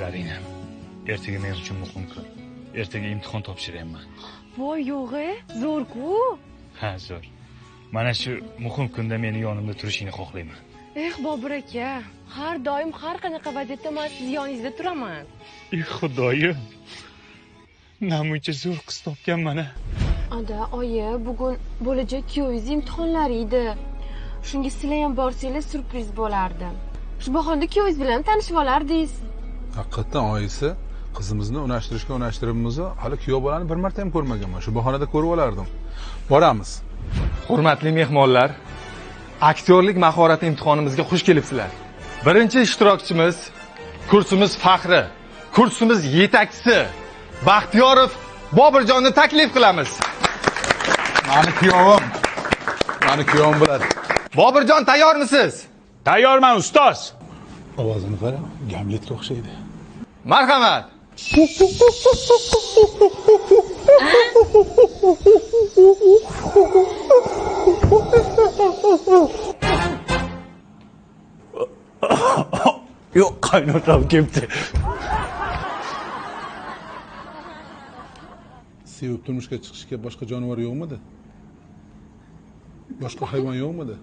Zarina, ertaga men uchun muhim kun. Ertaga imtihon topshiryapman. Voy yo'g'e, zo'r-ku. Ha, zo'r. Mana shu muhim kunda meni yonimda turishingni xohlayman. Bobur aka, har doim har qanaqa vaziyatda men siz yoningizda turaman. Xudoyim. Namuncha zo'r qiz topganman-a. Ada, oyi, bugun bo'lajak kuyovingiz imtihonlari edi. Shunga sizlar ham borsanglar surpriz bo'lardi. Shu bahonda kuyovingiz bilan tanishib olardingiz. Haqiqatan oyisi qizimizni unashtiribmiz, hali kuyov bolani bir marta ham ko'rmaganman. Shu bahonada ko'rib olardim. Boramiz. Hurmatli mehmonlar, aktyorlik mahorati imtihonimizga xush kelibsizlar. Birinchi ishtirokchimiz kursimiz faxri, kursimiz yetakchisi Baxtiyorov Bobirjonni taklif qilamiz. Mani kuyovim bo'ladi. Bobirjon, tayyormisiz? Tayyorman, ustoz. Ovozini qara, Gamletga o'xshaydi. Marhamat. Yo'q, qaynotam kelibdi. Sevib turmushga chiqishga boshqa jonivor yo'qmidi? Boshqa hayvon yo'qmidi?